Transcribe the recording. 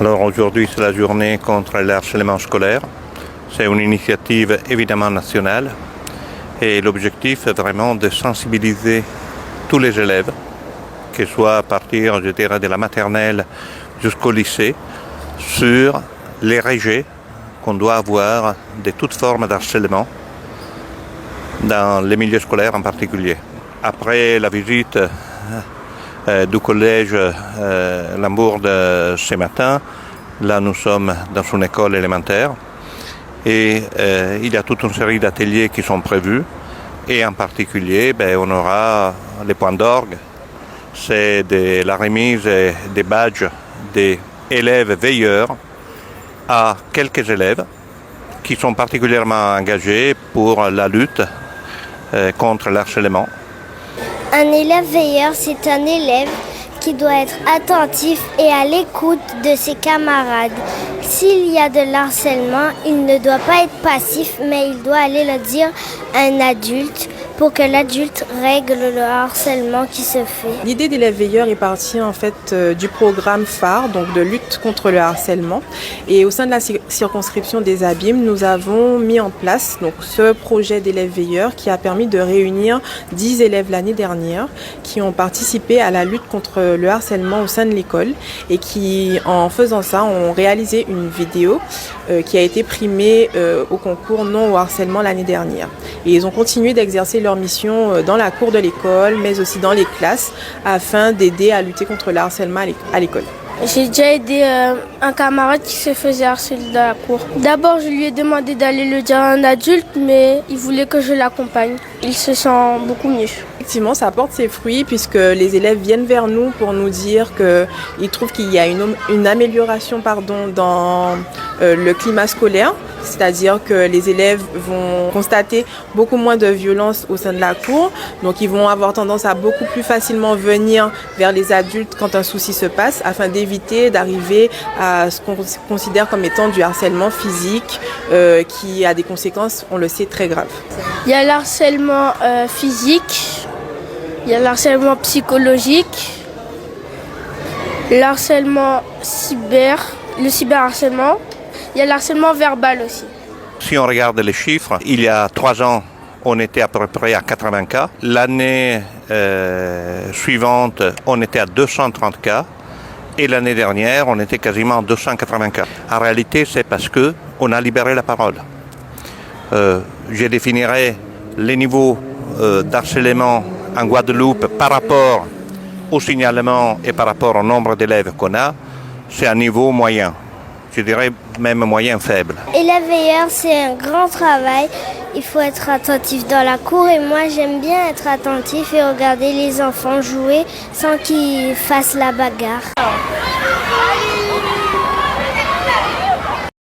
Alors aujourd'hui, c'est la journée contre le harcèlement scolaire. C'est une initiative évidemment nationale et l'objectif est vraiment de sensibiliser tous les élèves, que ce soit à partir, je dirais, de la maternelle jusqu'au lycée, sur les rejets qu'on doit avoir de toute forme d'harcèlement dans les milieux scolaires en particulier. Après la visite du collège Lambourde ce matin, là nous sommes dans une école élémentaire et il y a toute une série d'ateliers qui sont prévus et en particulier on aura les points d'orgue, c'est de la remise des badges des élèves veilleurs à quelques élèves qui sont particulièrement engagés pour la lutte contre l'harcèlement. Un élève veilleur, c'est un élève qui doit être attentif et à l'écoute de ses camarades. S'il y a de l'harcèlement, il ne doit pas être passif, mais il doit aller le dire à un adulte pour que l'adulte règle le harcèlement qui se fait. L'idée d'élève veilleur est partie en fait du programme phare, donc de lutte contre le harcèlement. Et au sein de la circonscription des Abîmes, nous avons mis en place donc ce projet d'élève veilleur qui a permis de réunir 10 élèves l'année dernière qui ont participé à la lutte contre le harcèlement au sein de l'école et qui, en faisant ça, ont réalisé une vidéo qui a été primée au concours Non au harcèlement l'année dernière. Et ils ont continué d'exercer leur mission dans la cour de l'école, mais aussi dans les classes, afin d'aider à lutter contre le harcèlement à l'école. J'ai déjà aidé un camarade qui se faisait harceler dans la cour. D'abord, je lui ai demandé d'aller le dire à un adulte, mais il voulait que je l'accompagne. Il se sent beaucoup mieux. Effectivement, ça porte ses fruits puisque les élèves viennent vers nous pour nous dire qu'ils trouvent qu'il y a une amélioration dans le climat scolaire. C'est-à-dire que les élèves vont constater beaucoup moins de violence au sein de la cour. Donc ils vont avoir tendance à beaucoup plus facilement venir vers les adultes quand un souci se passe afin d'éviter d'arriver à ce qu'on considère comme étant du harcèlement physique qui a des conséquences, on le sait, très graves. Il y a le harcèlement physique, il y a le harcèlement psychologique, le harcèlement le cyberharcèlement. Il y a le harcèlement verbal aussi. Si on regarde les chiffres, il y a 3 ans, on était à peu près à 80 cas. L'année suivante, on était à 230 cas. Et l'année dernière, on était quasiment à 280 cas. En réalité, c'est parce qu'on a libéré la parole. Je définirais les niveaux d'harcèlement en Guadeloupe par rapport au signalement et par rapport au nombre d'élèves qu'on a. C'est un niveau moyen. Je dirais même moyen faible. Élève veilleur, c'est un grand travail. Il faut être attentif dans la cour et moi j'aime bien être attentif et regarder les enfants jouer sans qu'ils fassent la bagarre.